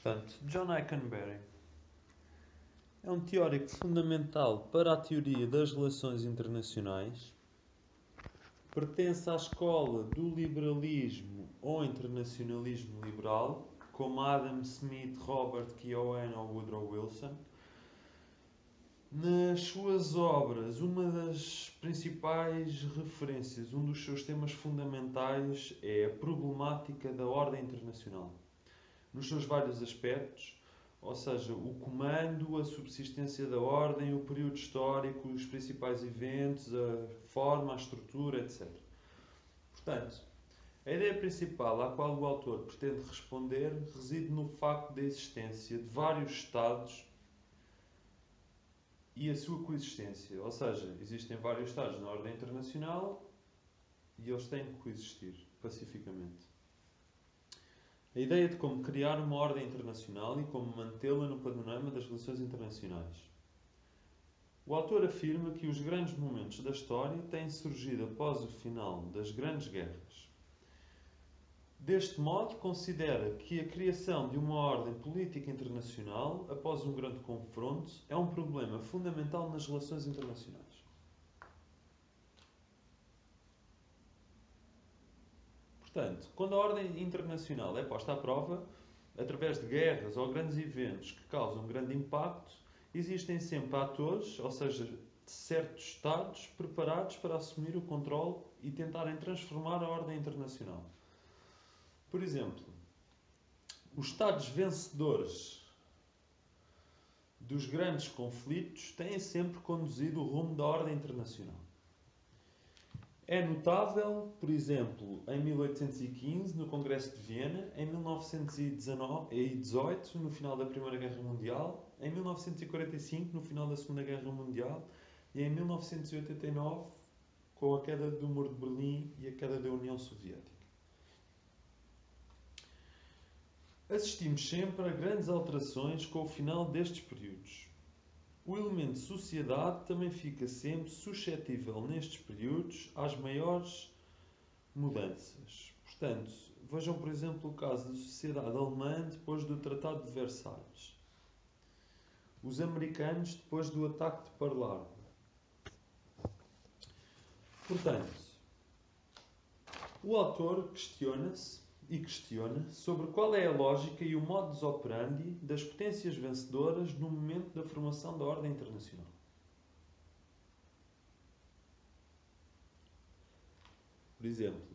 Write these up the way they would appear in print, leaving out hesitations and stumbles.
Portanto, John Ikenberry é um teórico fundamental para a teoria das relações internacionais. Pertence à escola do liberalismo ou internacionalismo liberal, como Adam Smith, Robert Keohane ou Woodrow Wilson. Nas suas obras, uma das principais referências, um dos seus temas fundamentais é a problemática da ordem internacional. Nos seus vários aspectos, ou seja, o comando, a subsistência da ordem, o período histórico, os principais eventos, a forma, a estrutura, etc. Portanto, a ideia principal à qual o autor pretende responder reside no facto da existência de vários Estados e a sua coexistência. Ou seja, existem vários Estados na ordem internacional e eles têm que coexistir pacificamente. A ideia de como criar uma ordem internacional e como mantê-la no panorama das relações internacionais. O autor afirma que os grandes momentos da história têm surgido após o final das grandes guerras. Deste modo, considera que a criação de uma ordem política internacional, após um grande confronto, é um problema fundamental nas relações internacionais. Portanto, quando a ordem internacional é posta à prova, através de guerras ou grandes eventos que causam grande impacto, existem sempre atores, ou seja, certos Estados preparados para assumir o controle e tentarem transformar a ordem internacional. Por exemplo, os Estados vencedores dos grandes conflitos têm sempre conduzido o rumo da ordem internacional. É notável, por exemplo, em 1815, no Congresso de Viena, em 1918, no final da Primeira Guerra Mundial, em 1945, no final da Segunda Guerra Mundial, e em 1989, com a queda do Muro de Berlim e a queda da União Soviética. Assistimos sempre a grandes alterações com o final destes períodos. O elemento sociedade também fica sempre suscetível nestes períodos às maiores mudanças. Portanto, vejam por exemplo o caso da sociedade alemã depois do Tratado de Versalhes. Os americanos depois do ataque de Pearl Harbor. Portanto, o autor questiona-se e questiona sobre qual é a lógica e o modus operandi das potências vencedoras no momento da formação da ordem internacional. Por exemplo,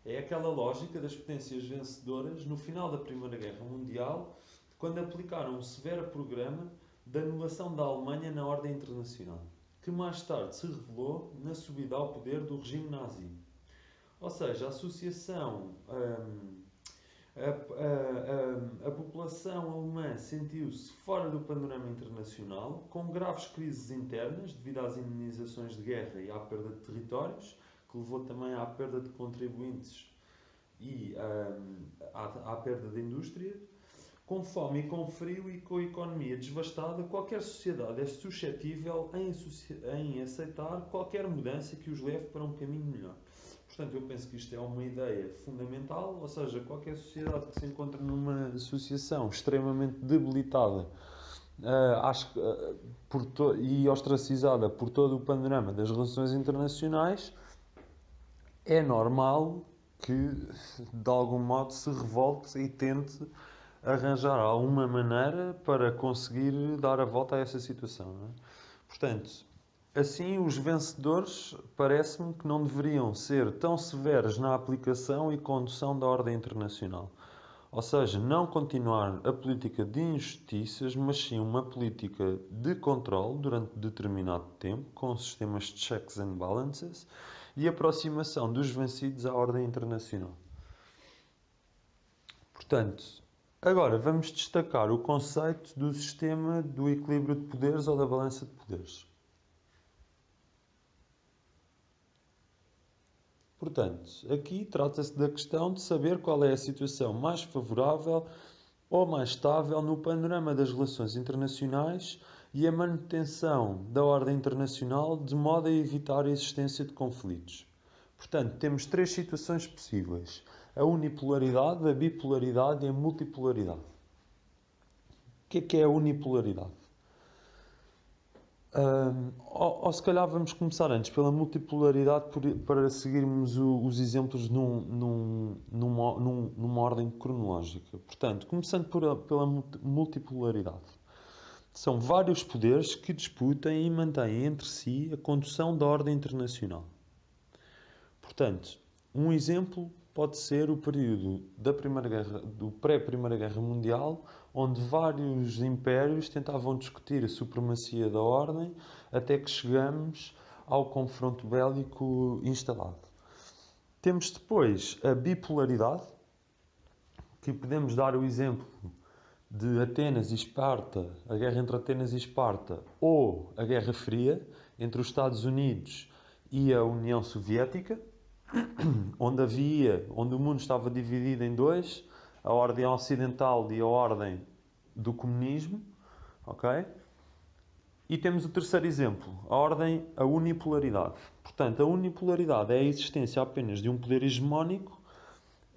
é aquela lógica das potências vencedoras no final da Primeira Guerra Mundial, quando aplicaram um severo programa de anulação da Alemanha na ordem internacional, que mais tarde se revelou na subida ao poder do regime nazi. Ou seja, a associação, a população alemã sentiu-se fora do panorama internacional, com graves crises internas devido às indemnizações de guerra e à perda de territórios, que levou também à perda de contribuintes e à perda de indústria. Com fome e com frio e com a economia devastada, qualquer sociedade é suscetível em aceitar qualquer mudança que os leve para um caminho melhor. Portanto, eu penso que isto é uma ideia fundamental, ou seja, qualquer sociedade que se encontre numa associação extremamente debilitada e ostracizada por todo o panorama das relações internacionais, é normal que, de algum modo, se revolte e tente arranjar alguma maneira para conseguir dar a volta a essa situação. Não é? Portanto, assim, os vencedores parece-me que não deveriam ser tão severos na aplicação e condução da ordem internacional. Ou seja, não continuar a política de injustiças, mas sim uma política de controle durante determinado tempo, com sistemas de checks and balances e aproximação dos vencidos à ordem internacional. Portanto, agora vamos destacar o conceito do sistema do equilíbrio de poderes ou da balança de poderes. Portanto, aqui trata-se da questão de saber qual é a situação mais favorável ou mais estável no panorama das relações internacionais e a manutenção da ordem internacional de modo a evitar a existência de conflitos. Portanto, temos três situações possíveis: a unipolaridade, a bipolaridade e a multipolaridade. que é a unipolaridade? Ou se calhar vamos começar antes pela multipolaridade para seguirmos os exemplos numa ordem cronológica. Portanto, começando pela multipolaridade. São vários poderes que disputem e mantêm entre si a condução da ordem internacional. Portanto, um exemplo pode ser o período do pré-Primeira Guerra Mundial, onde vários impérios tentavam discutir a supremacia da ordem até que chegamos ao confronto bélico instalado. Temos depois a bipolaridade, que podemos dar o exemplo de Atenas e Esparta, a guerra entre Atenas e Esparta, ou a Guerra Fria entre os Estados Unidos e a União Soviética, onde o mundo estava dividido em dois, a ordem ocidental e a ordem do comunismo, ok? E temos o terceiro exemplo, a unipolaridade. Portanto, a unipolaridade é a existência apenas de um poder hegemónico,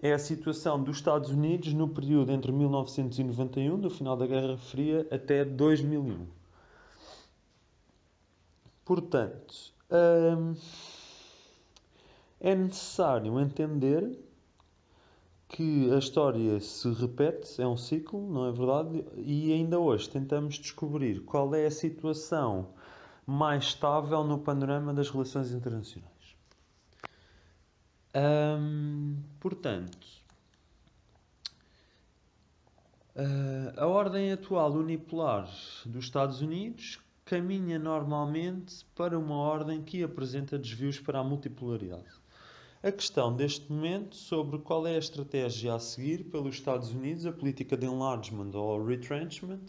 é a situação dos Estados Unidos no período entre 1991, do final da Guerra Fria, até 2001. Portanto, é necessário entender que a história se repete, é um ciclo, não é verdade? E ainda hoje tentamos descobrir qual é a situação mais estável no panorama das relações internacionais. Portanto, a ordem atual unipolar dos Estados Unidos caminha normalmente para uma ordem que apresenta desvios para a multipolaridade. A questão deste momento sobre qual é a estratégia a seguir pelos Estados Unidos, a política de enlargement ou retrenchment,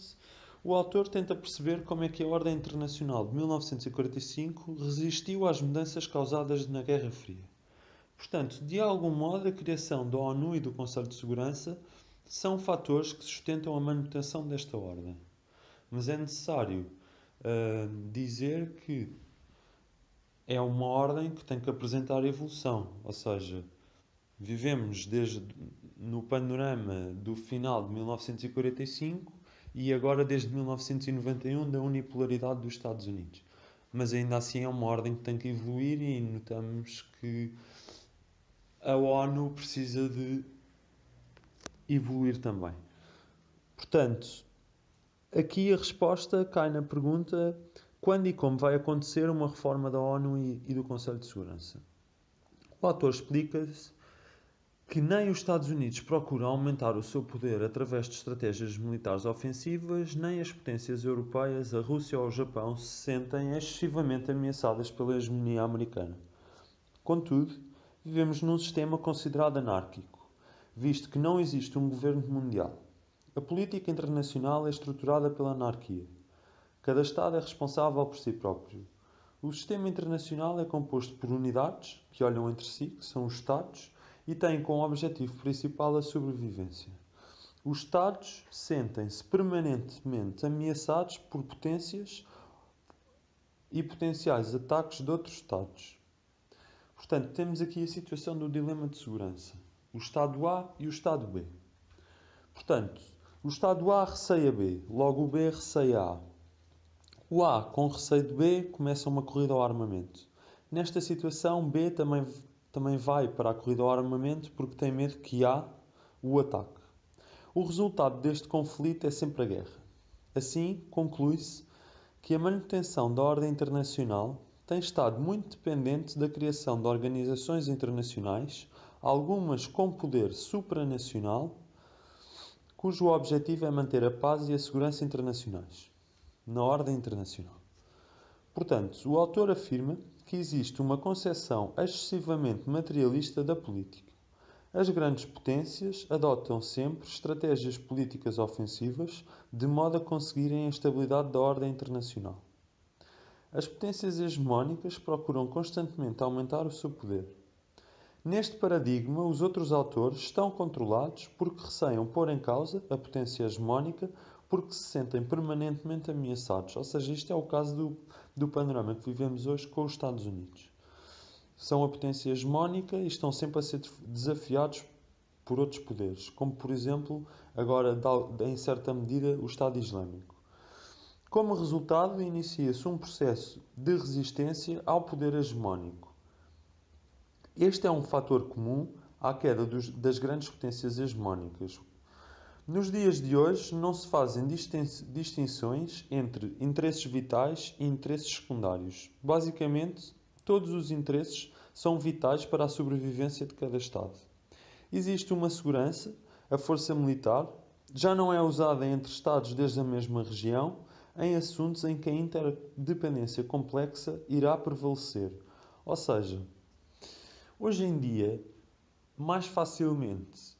o autor tenta perceber como é que a ordem internacional de 1945 resistiu às mudanças causadas na Guerra Fria. Portanto, de algum modo, a criação da ONU e do Conselho de Segurança são fatores que sustentam a manutenção desta ordem. Mas é necessário dizer que é uma ordem que tem que apresentar evolução, ou seja, vivemos no panorama do final de 1945 e agora desde 1991 da unipolaridade dos Estados Unidos. Mas ainda assim é uma ordem que tem que evoluir e notamos que a ONU precisa de evoluir também. Portanto, aqui a resposta cai na pergunta: quando e como vai acontecer uma reforma da ONU e do Conselho de Segurança? O autor explica-se que nem os Estados Unidos procuram aumentar o seu poder através de estratégias militares ofensivas, nem as potências europeias, a Rússia ou o Japão, se sentem excessivamente ameaçadas pela hegemonia americana. Contudo, vivemos num sistema considerado anárquico, visto que não existe um governo mundial. A política internacional é estruturada pela anarquia. Cada Estado é responsável por si próprio. O sistema internacional é composto por unidades que olham entre si, que são os Estados, e têm como objetivo principal a sobrevivência. Os Estados sentem-se permanentemente ameaçados por potências e potenciais ataques de outros Estados. Portanto, temos aqui a situação do dilema de segurança. O Estado A e o Estado B. Portanto, o Estado A receia B, logo o B receia A. O A, com receio de B, começa uma corrida ao armamento. Nesta situação, B também vai para a corrida ao armamento porque tem medo que A o ataque. O resultado deste conflito é sempre a guerra. Assim, conclui-se que a manutenção da ordem internacional tem estado muito dependente da criação de organizações internacionais, algumas com poder supranacional, cujo objetivo é manter a paz e a segurança internacionais, na ordem internacional. Portanto, o autor afirma que existe uma concepção excessivamente materialista da política. As grandes potências adotam sempre estratégias políticas ofensivas de modo a conseguirem a estabilidade da ordem internacional. As potências hegemónicas procuram constantemente aumentar o seu poder. Neste paradigma, os outros autores estão controlados porque receiam pôr em causa a potência hegemónica porque se sentem permanentemente ameaçados. Ou seja, isto é o caso do panorama que vivemos hoje com os Estados Unidos. São a potência hegemónica e estão sempre a ser desafiados por outros poderes, como por exemplo, agora em certa medida, o Estado Islâmico. Como resultado, inicia-se um processo de resistência ao poder hegemónico. Este é um fator comum à queda das grandes potências hegemónicas. Nos dias de hoje, não se fazem distinções entre interesses vitais e interesses secundários. Basicamente, todos os interesses são vitais para a sobrevivência de cada Estado. Existe uma segurança, a força militar, já não é usada entre Estados desde a mesma região, em assuntos em que a interdependência complexa irá prevalecer. Ou seja, hoje em dia, mais facilmente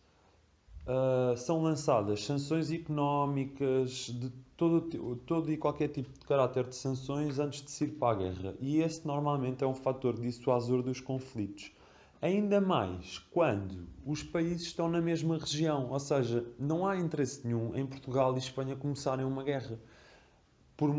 são lançadas sanções económicas de todo e qualquer tipo de caráter de sanções antes de se ir para a guerra. E esse normalmente é um fator dissuasor dos conflitos. Ainda mais quando os países estão na mesma região, ou seja, não há interesse nenhum em Portugal e Espanha começarem uma guerra. Por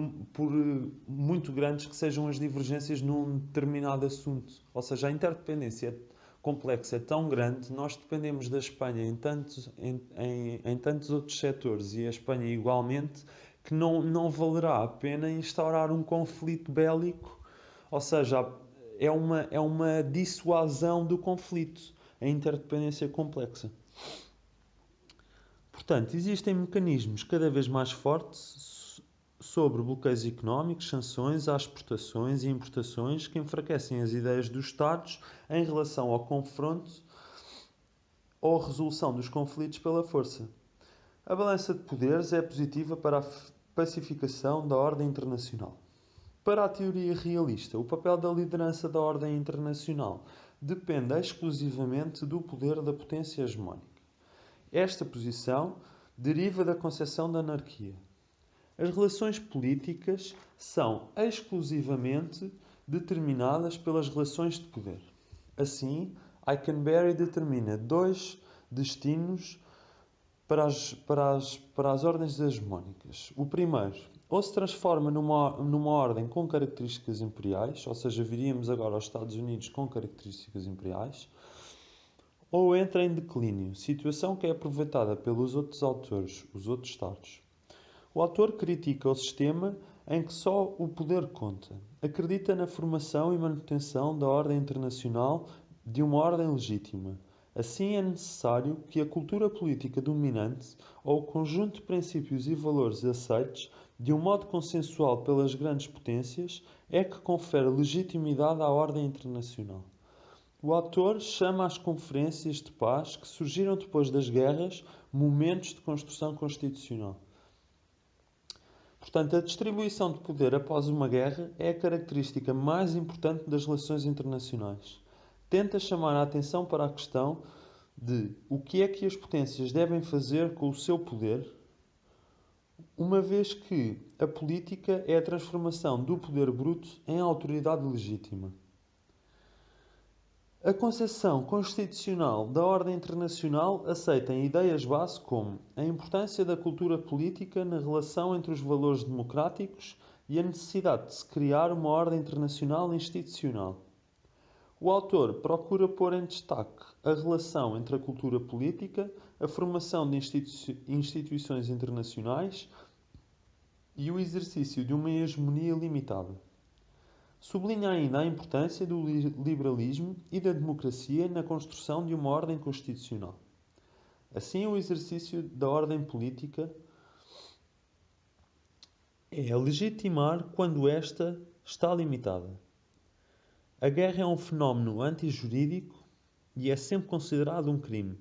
muito grandes que sejam as divergências num determinado assunto. Ou seja, a interdependência complexa é tão grande, nós dependemos da Espanha em tantos outros setores e a Espanha igualmente, que não valerá a pena instaurar um conflito bélico, ou seja, é uma dissuasão do conflito, a interdependência complexa. Portanto, existem mecanismos cada vez mais fortes sobre bloqueios económicos, sanções às exportações e importações que enfraquecem as ideias dos Estados em relação ao confronto ou resolução dos conflitos pela força. A balança de poderes é positiva para a pacificação da ordem internacional. Para a teoria realista, o papel da liderança da ordem internacional depende exclusivamente do poder da potência hegemónica. Esta posição deriva da concepção da anarquia. As relações políticas são exclusivamente determinadas pelas relações de poder. Assim, Eikenberry determina dois destinos para as ordens hegemónicas. O primeiro, ou se transforma numa ordem com características imperiais, ou seja, viríamos agora aos Estados Unidos com características imperiais, ou entra em declínio, situação que é aproveitada pelos outros autores, os outros Estados. O autor critica o sistema em que só o poder conta. Acredita na formação e manutenção da ordem internacional de uma ordem legítima. Assim é necessário que a cultura política dominante, ou o conjunto de princípios e valores aceitos de um modo consensual pelas grandes potências, é que confere legitimidade à ordem internacional. O autor chama às conferências de paz que surgiram depois das guerras momentos de construção constitucional. Portanto, a distribuição de poder após uma guerra é a característica mais importante das relações internacionais. Tenta chamar a atenção para a questão de o que é que as potências devem fazer com o seu poder, uma vez que a política é a transformação do poder bruto em autoridade legítima. A concepção constitucional da ordem internacional aceita ideias base como a importância da cultura política na relação entre os valores democráticos e a necessidade de se criar uma ordem internacional institucional. O autor procura pôr em destaque a relação entre a cultura política, a formação de instituições internacionais e o exercício de uma hegemonia limitada. Sublinha ainda a importância do liberalismo e da democracia na construção de uma ordem constitucional. Assim, o exercício da ordem política é legitimar quando esta está limitada. A guerra é um fenómeno antijurídico e é sempre considerado um crime.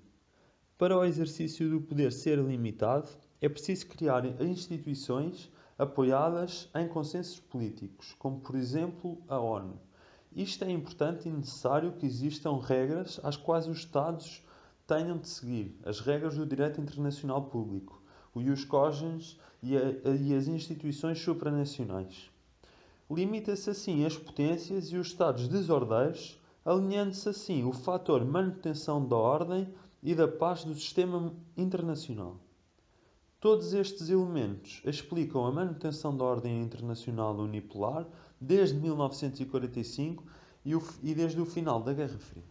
Para o exercício do poder ser limitado, é preciso criar instituições apoiadas em consensos políticos, como por exemplo a ONU. Isto é importante e necessário que existam regras às quais os Estados tenham de seguir, as regras do direito internacional público, o ius cogens e as instituições supranacionais. Limita-se assim as potências e os Estados desordeiros, alinhando-se assim o fator manutenção da ordem e da paz do sistema internacional. Todos estes elementos explicam a manutenção da ordem internacional unipolar desde 1945 e desde o final da Guerra Fria.